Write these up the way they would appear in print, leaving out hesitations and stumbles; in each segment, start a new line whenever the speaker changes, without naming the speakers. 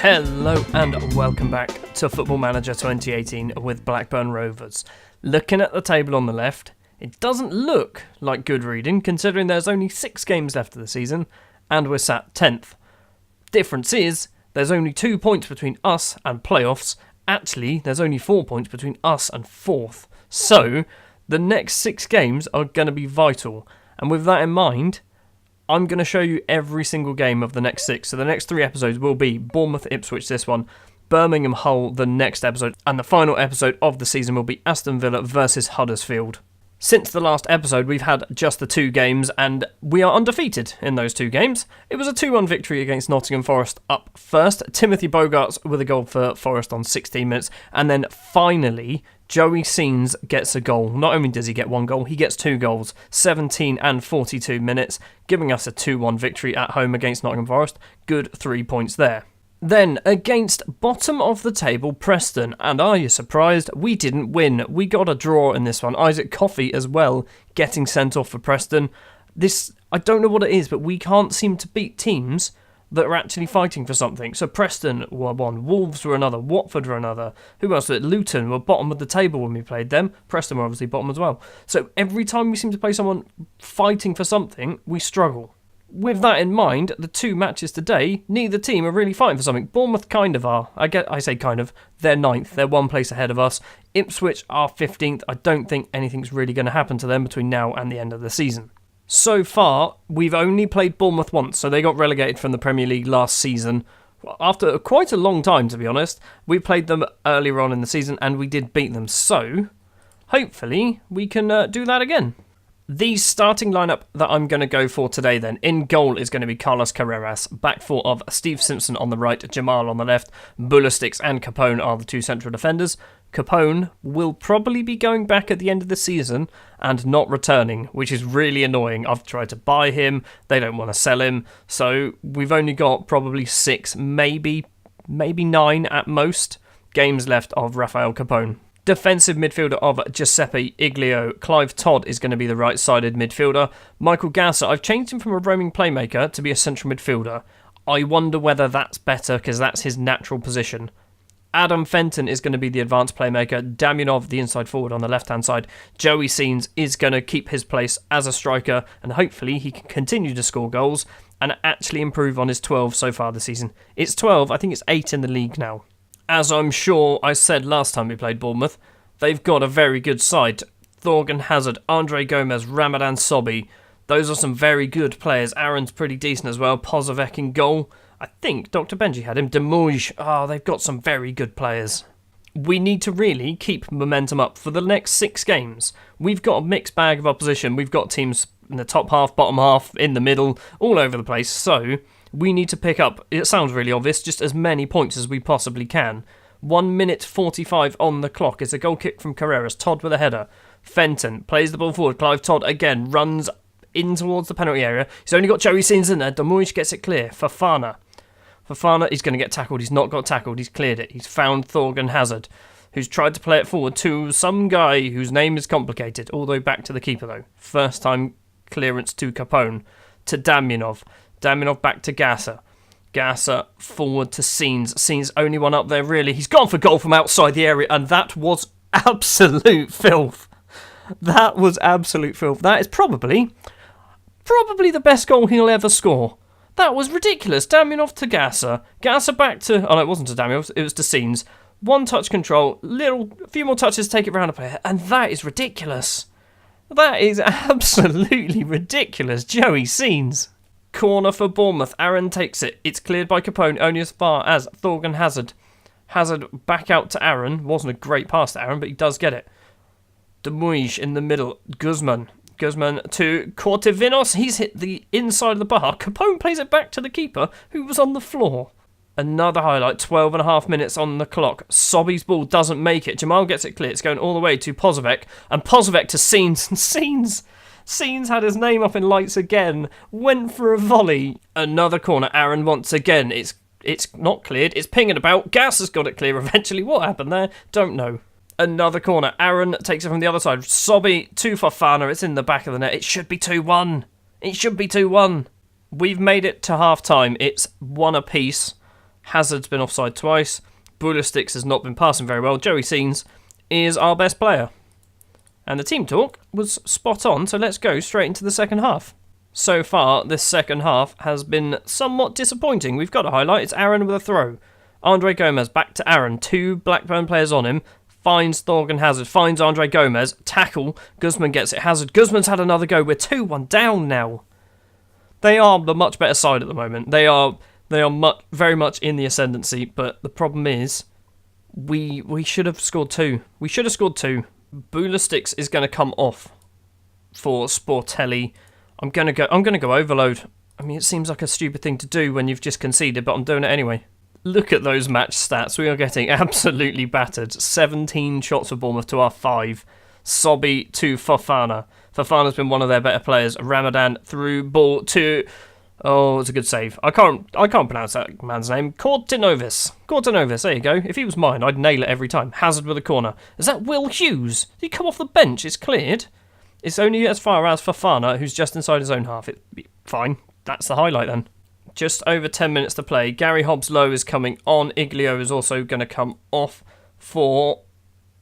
Hello and welcome back to Football Manager 2018 with Blackburn Rovers. Looking at the table on the left, it doesn't look like good reading considering there's only 6 games left of the season and we're sat 10th. Difference is, there's only 2 points between us and playoffs. Actually, there's only 4 points between us and 4th. So, the next 6 games are going to be vital. And with that in mind, I'm going to show you every single game of the next 6. So the next 3 episodes will be Bournemouth, Ipswich this one, Birmingham, Hull the next episode, and the final episode of the season will be Aston Villa versus Huddersfield. Since the last episode, we've had just the 2 games, and we are undefeated in those 2 games. It was a 2-1 victory against Nottingham Forest up first. Timothy Bogarts with a goal for Forest on 16 minutes, and then finally, Joey Seans gets a goal. Not only does he get 1 goal, he gets 2 goals, 17 and 42 minutes, giving us a 2-1 victory at home against Nottingham Forest. Good 3 points there. Then, against bottom of the table Preston, and are you surprised? We didn't win. We got a draw in this one. Isaac Coffey as well, getting sent off for Preston. This, I don't know what it is, but we can't seem to beat teams that are actually fighting for something. So Preston were one, Wolves were another, Watford were another. Who else? Luton were bottom of the table when we played them. Preston were obviously bottom as well. So every time we seem to play someone fighting for something, we struggle. With that in mind, the 2 matches today, neither team are really fighting for something. Bournemouth kind of are. I say kind of. They're 9th. They're 1 place ahead of us. Ipswich are 15th. I don't think anything's really going to happen to them between now and the end of the season. So far, we've only played Bournemouth once, so they got relegated from the Premier League last season. After quite a long time, to be honest. We played them earlier on in the season and we did beat them. So, hopefully, we can do that again. The starting lineup that I'm going to go for today then, in goal is going to be Carlos Carreras, back 4 of Steve Simpson on the right, Jamal on the left, Bullastix and Capone are the 2 central defenders. Capone will probably be going back at the end of the season and not returning, which is really annoying. I've tried to buy him, they don't want to sell him, so we've only got probably 6, maybe 9 at most games left of Rafael Capone. Defensive midfielder of Giuseppe Iglio, Clive Todd is going to be the right-sided midfielder. Michael Gasser, I've changed him from a roaming playmaker to be a central midfielder. I wonder whether that's better because that's his natural position. Adam Fenton is going to be the advanced playmaker. Damyanov, the inside forward on the left-hand side. Joey Seans is going to keep his place as a striker and hopefully he can continue to score goals and actually improve on his 12 so far this season. It's 12, I think it's 8 in the league now. As I'm sure I said last time we played Bournemouth, they've got a very good side. Thorgan Hazard, Andre Gomez, Ramadan Sobhi. Those are some very good players. Aaron's pretty decent as well. Pozovec in goal. I think Dr. Benji had him. Demouge. They've got some very good players. We need to really keep momentum up for the next 6 games. We've got a mixed bag of opposition. We've got teams in the top half, bottom half, in the middle, all over the place. So we need to pick up, it sounds really obvious, just as many points as we possibly can. 1 minute 45 on the clock. It's a goal kick from Carreras. Todd with a header. Fenton plays the ball forward. Clive Todd again runs in towards the penalty area. He's only got Joey Seans in there. Demouge gets it clear. Fofana is going to get tackled. He's not got tackled. He's cleared it. He's found Thorgan Hazard, who's tried to play it forward to some guy whose name is complicated. All the way back to the keeper though. First time clearance to Capone. To Damyanov. Damyanov back to Gasser. Gasser forward to Seans. Seans only one up there really. He's gone for goal from outside the area and that was absolute filth. That was absolute filth. That is probably the best goal he'll ever score. That was ridiculous. Damyanov to Gasser. Gasser back to... Oh no, it wasn't to Damyanov. It was to Seans. 1 touch control. A few more touches, take it round a player. And that is ridiculous. That is absolutely ridiculous. Joey Seans. Corner for Bournemouth. Aaron takes it. It's cleared by Capone only as far as Thorgan Hazard. Hazard back out to Aaron. Wasn't a great pass to Aaron, but he does get it. Demouge in the middle. Guzman to Cortivinos. He's hit the inside of the bar. Capone plays it back to the keeper, who was on the floor. Another highlight. 12.5 minutes on the clock. Sobby's ball doesn't make it. Jamal gets it clear. It's going all the way to Pozovec. And Pozovec to Seans. Seans had his name up in lights again. Went for a volley. Another corner. Aaron once again. It's not cleared. It's pinging about. Gas has got it clear eventually. What happened there? Don't know. Another corner. Aaron takes it from the other side. Sobby to Fofana. It's in the back of the net. It should be 2-1. We've made it to half-time. It's 1 apiece. Hazard's been offside twice. Bullysticks has not been passing very well. Joey Seans is our best player. And the team talk was spot on, so let's go straight into the second half. So far, this second half has been somewhat disappointing. We've got a highlight. It's Aaron with a throw. Andre Gomez back to Aaron. 2 Blackburn players on him. Finds Thorgan Hazard. Finds Andre Gomez. Tackle. Guzman gets it. Hazard. Guzman's had another go. We're 2-1 down now. They are the much better side at the moment. They are very much in the ascendancy, but the problem is we should have scored 2. We should have scored 2. Bullysticks is going to come off for Sportelli. I'm going to go overload. I mean, it seems like a stupid thing to do when you've just conceded, but I'm doing it anyway. Look at those match stats. We are getting absolutely battered. 17 shots for Bournemouth to our 5. Sobby to Fofana. Fofana's been one of their better players. Ramadan through ball to... Oh, it's a good save. I can't pronounce that man's name. Cortinovis. There you go. If he was mine, I'd nail it every time. Hazard with a corner. Is that Will Hughes? Did he come off the bench? It's cleared. It's only as far as Fofana, who's just inside his own half. Fine. That's the highlight then. Just over 10 minutes to play. Gary Hobbs-Lowe is coming on. Iglio is also going to come off for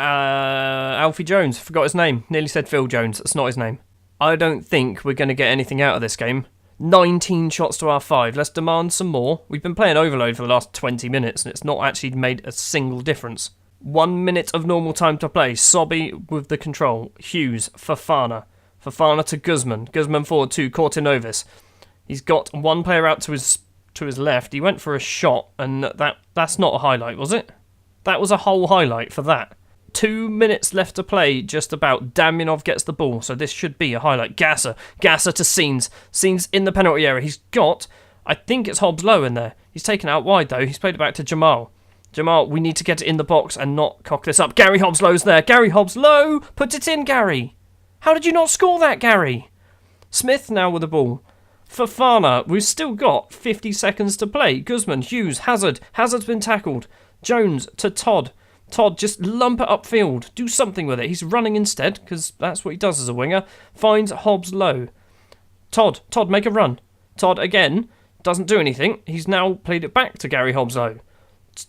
Alfie Jones. Forgot his name. Nearly said Phil Jones. That's not his name. I don't think we're going to get anything out of this game. 19 shots to our 5. Let's demand some more. We've been playing overload for the last 20 minutes and it's not actually made a single difference. 1 minute of normal time to play. Sobby with the control. Hughes, Fofana. Fofana to Guzman. Guzman forward to Cortinovis. He's got one player out to his left. He went for a shot and that's not a highlight, was it? That was a whole highlight for that. 2 minutes left to play, just about. Damyanov gets the ball, so this should be a highlight. Gasser to Seans. Seans in the penalty area. He's got, I think it's Hobbs-Lowe in there. He's taken out wide, though. He's played it back to Jamal. Jamal, we need to get it in the box and not cock this up. Gary Hobbs-Lowe's there. Gary Hobbs-Lowe! Put it in, Gary! How did you not score that, Gary? Smith now with the ball. Fofana, we've still got 50 seconds to play. Guzman, Hughes, Hazard. Hazard's been tackled. Jones to Todd. Todd, just lump it upfield. Do something with it. He's running instead, because that's what he does as a winger. Finds Hobbs-Lowe. Todd, make a run. Todd, again, doesn't do anything. He's now played it back to Gary Hobbs-Lowe.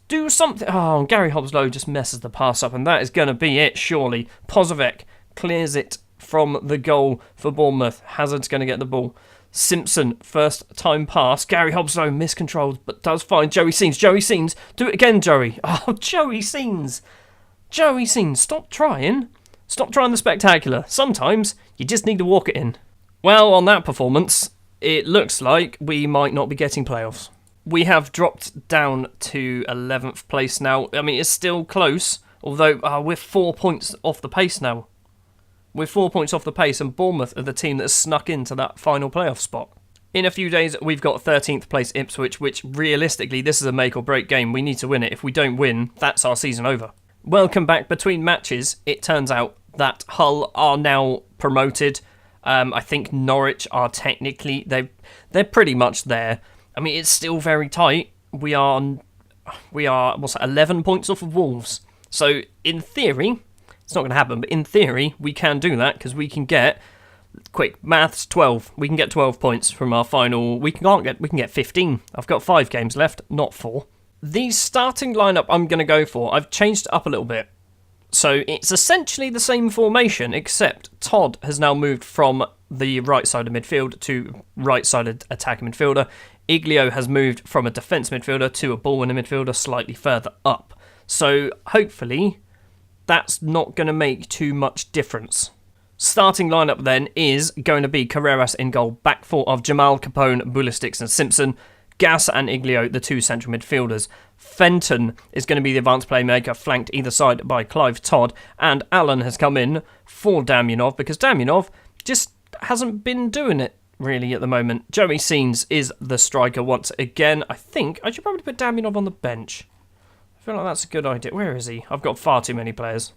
Do something. Oh, Gary Hobbs-Lowe just messes the pass up, and that is going to be it, surely. Pozovec clears it from the goal for Bournemouth. Hazard's going to get the ball. Simpson, first time pass. Gary Hobbs-Lowe miscontrolled, but does find Joey Seans. Joey Seans, do it again, Joey. Oh, Joey Seans. Joey Seans, stop trying. Stop trying the spectacular. Sometimes you just need to walk it in. Well, on that performance, it looks like we might not be getting playoffs. We have dropped down to 11th place now. I mean, it's still close, although we're 4 points off the pace now. We're 4 points off the pace, and Bournemouth are the team that has snuck into that final playoff spot. In a few days, we've got 13th place Ipswich, which realistically, this is a make or break game. We need to win it. If we don't win, that's our season over. Welcome back. Between matches, it turns out that Hull are now promoted. I think Norwich are technically, they're pretty much there. I mean, it's still very tight. We are 11 points off of Wolves. So, in theory, it's not going to happen, but in theory, we can do that because we can get, quick maths, 12. We can get 12 points from our final. We can get 15. I've got 5 games left, not 4. The starting lineup I'm going to go for, I've changed it up a little bit. So it's essentially the same formation, except Todd has now moved from the right side of midfield to right-sided attacking midfielder. Iglio has moved from a defence midfielder to a ball-winning midfielder slightly further up. So hopefully that's not going to make too much difference. Starting lineup then is going to be Carreras in goal, back four of Jamal, Capone, Bullysticks and Simpson, Gas and Iglio, the two central midfielders. Fenton is going to be the advanced playmaker, flanked either side by Clive Todd, and Allen has come in for Damyanov because Damyanov just hasn't been doing it really at the moment. Joey Seans is the striker once again. I think I should probably put Damyanov on the bench. I feel like that's a good idea. Where is he? I've got far too many players.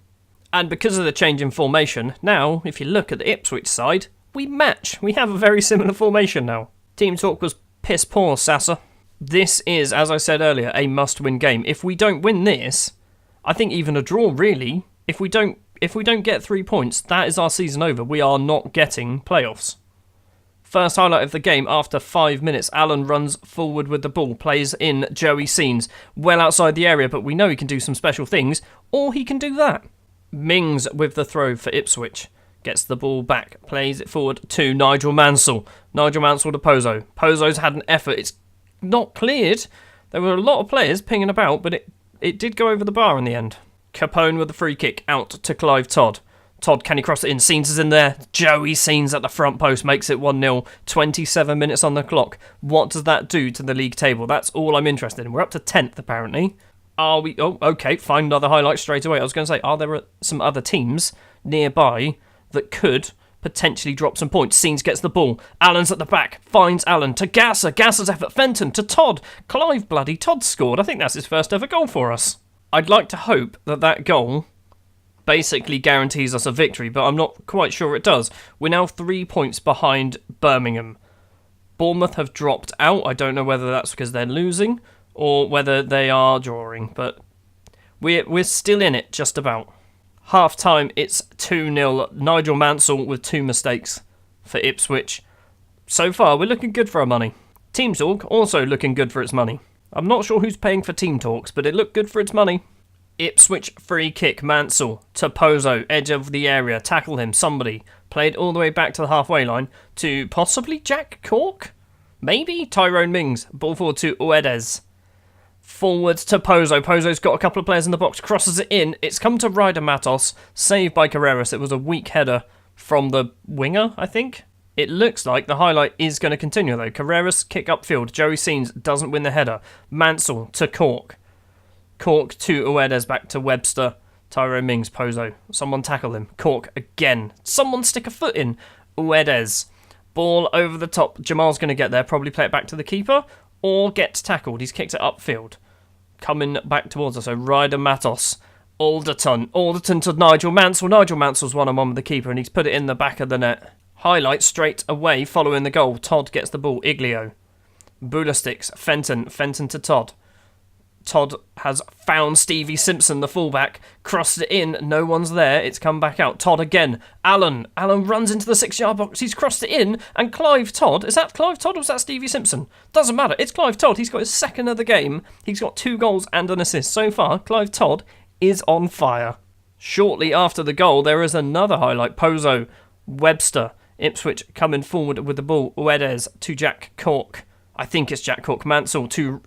And because of the change in formation, now, if you look at the Ipswich side, we match. We have a very similar formation now. Team talk was piss poor, Sasa. This is, as I said earlier, a must-win game. If we don't win this, I think even a draw, really, if we don't get 3 points, that is our season over. We are not getting playoffs. First highlight of the game after 5 minutes. Allen runs forward with the ball, plays in Joey Seans, well outside the area, but we know he can do some special things, or he can do that. Mings with the throw for Ipswich. Gets the ball back, plays it forward to Nigel Mansell. Nigel Mansell to Pozo. Pozo's had an effort. It's not cleared. There were a lot of players pinging about, but it did go over the bar in the end. Capone with the free kick out to Clive Todd. Todd, can he cross it in? Seans is in there. Joey Seans at the front post makes it 1-0. 27 minutes on the clock. What does that do to the league table? That's all I'm interested in. We're up to 10th, apparently. Are we... Oh, okay, find another highlight straight away. I was going to say, are there some other teams nearby that could potentially drop some points? Seans gets the ball. Allen's at the back. Finds Allen to Gasser. Gasser's effort. Fenton to Todd. Clive bloody Todd scored. I think that's his first ever goal for us. I'd like to hope that goal basically guarantees us a victory, but I'm not quite sure it does. We're now 3 points behind Birmingham. Bournemouth have dropped out. I don't know whether that's because they're losing or whether they are drawing, but we're still in it, just about. Half-time, it's 2-0. Nigel Mansell with 2 mistakes for Ipswich. So far, we're looking good for our money. Team Talk also looking good for its money. I'm not sure who's paying for Team Talks, but it looked good for its money. Ipswich free kick, Mansell to Pozo, edge of the area, tackle him, somebody. Played all the way back to the halfway line to possibly Jack Cork? Maybe? Tyrone Mings, ball forward to Uedes. Forwards to Pozo. Pozo's got a couple of players in the box, crosses it in. It's come to Ryder Matos, saved by Carreras. It was a weak header from the winger, I think. It looks like the highlight is going to continue though. Carreras kick upfield. Joey Seans doesn't win the header. Mansell to Cork. Cork to Uedes, back to Webster. Tyrone Mings, Pozo. Someone tackle him. Cork again. Someone stick a foot in. Uedes. Ball over the top. Jamal's going to get there. Probably play it back to the keeper. Or get tackled. He's kicked it upfield. Coming back towards us. So Ryder Matos. Alderton. Alderton to Nigel Mansell. Nigel Mansell's one-on-one with the keeper and he's put it in the back of the net. Highlight straight away following the goal. Todd gets the ball. Iglio. Bulasticks. Fenton. Fenton to Todd. Todd has found Stevie Simpson, the fullback, crossed it in, no one's there, it's come back out. Todd again, Allen runs into the 6-yard box, he's crossed it in, and Clive Todd, is that Clive Todd or was that Stevie Simpson? Doesn't matter, it's Clive Todd, he's got his second of the game, he's got 2 goals and an assist. So far, Clive Todd is on fire. Shortly after the goal, there is another highlight. Pozo, Webster, Ipswich coming forward with the ball, Uedes to Jack Cork. I think it's Jack Cork. Mansell to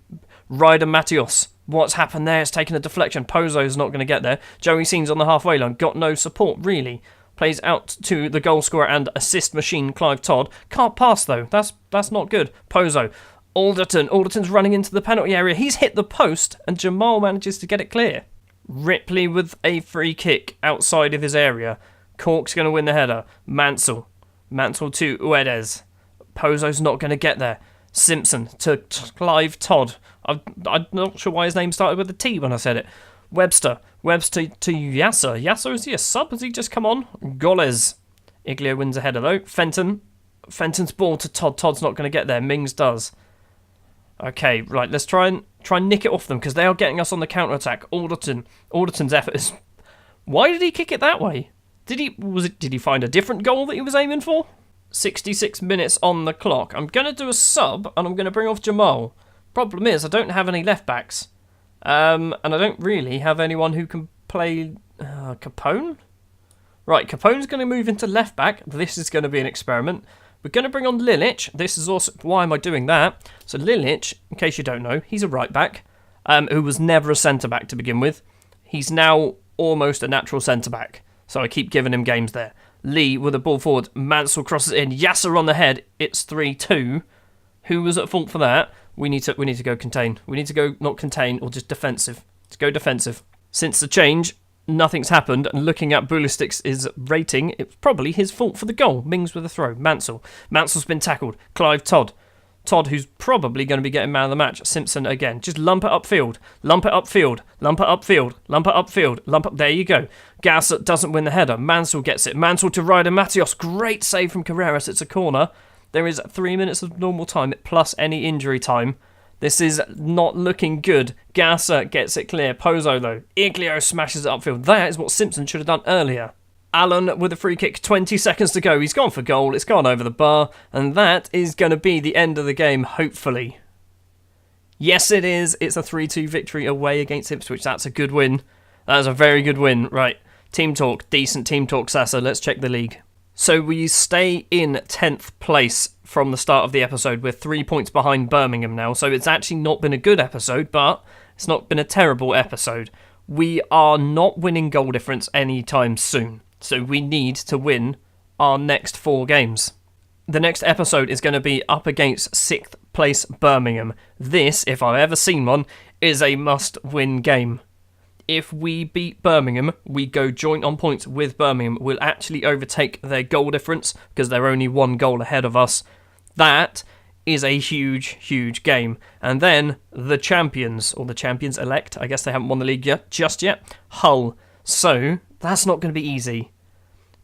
Ryder Matios. What's happened there? It's taken a deflection. Pozo's not going to get there. Joey Seans on the halfway line. Got no support, really. Plays out to the goal scorer and assist machine, Clive Todd. Can't pass, though. That's not good. Pozo. Alderton. Alderton's running into the penalty area. He's hit the post, and Jamal manages to get it clear. Ripley with a free kick outside of his area. Cork's going to win the header. Mansell. Mansell to Uedes. Pozo's not going to get there. Simpson to Clive Todd. I'm not sure why his name started with a T when I said it. Webster to Yasser. Yasser, is he a sub? Has he just come on? Goles. Iglio wins a header though. Fenton's ball to Todd. Todd's not going to get there. Mings does. Okay, right. Let's try and nick it off them because they are getting us on the counter attack. Alderton's effort is. Why did he kick it that way? Did he find a different goal that he was aiming for? 66 minutes on the clock. I'm going to do a sub and I'm going to bring off Jamal. Problem is, I don't have any left backs. And I don't really have anyone who can play Capone. Right, Capone's going to move into left back. This is going to be an experiment. We're going to bring on Lilic. This is also... Why am I doing that? So Lilic, in case you don't know, he's a right back who was never a centre back to begin with. He's now almost a natural centre back. So I keep giving him games there. Lee with a ball forward. Mansell crosses in. Yasser on the head. It's 3-2. Who was at fault for that? We need to go contain. We need to go not contain or just defensive. Let's go defensive. Since the change, nothing's happened. And looking at Bulastic's rating, it's probably his fault for the goal. Mings with a throw. Mansell's been tackled. Clive Todd. Todd, who's probably going to be getting man of the match. Simpson again. Just lump it upfield. Lump it upfield. Lump it upfield. Lump it upfield. Lump up. There you go. Gassett doesn't win the header. Mansell gets it. Mansell to Ryder Matios. Great save from Carreras. It's a corner. There is 3 minutes of normal time plus any injury time. This is not looking good. Gasser gets it clear. Pozo, though. Iglio smashes it upfield. That is what Simpson should have done earlier. Allen with a free kick, 20 seconds to go. He's gone for goal. It's gone over the bar. And that is going to be the end of the game, hopefully. Yes, it is. It's a 3-2 victory away against Ipswich. That's a good win. That is a very good win. Right, team talk. Decent team talk, Sasa. Let's check the league. So we stay in 10th place from the start of the episode. We're 3 points behind Birmingham now. So it's actually not been a good episode, but it's not been a terrible episode. We are not winning goal difference anytime soon. So we need to win our next 4 games. The next episode is going to be up against 6th place Birmingham. This, if I've ever seen one, is a must-win game. If we beat Birmingham, we go joint on points with Birmingham. We'll actually overtake their goal difference because they're only 1 goal ahead of us. That is a huge, huge game. And then the champions, or the champions-elect, I guess they haven't won the league just yet, Hull. So that's not going to be easy.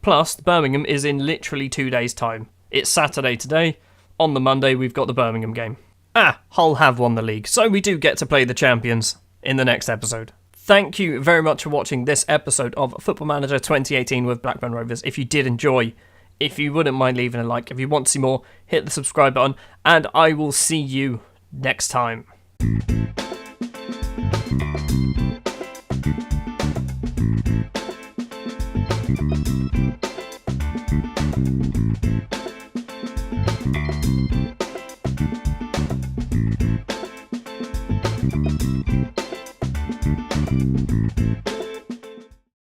Plus, Birmingham is in literally 2 days' time. It's Saturday today. On the Monday, we've got the Birmingham game. Hull have won the league, so we do get to play the champions in the next episode. Thank you very much for watching this episode of Football Manager 2018 with Blackburn Rovers. If you did enjoy, if you wouldn't mind leaving a like, if you want to see more, hit the subscribe button, and I will see you next time.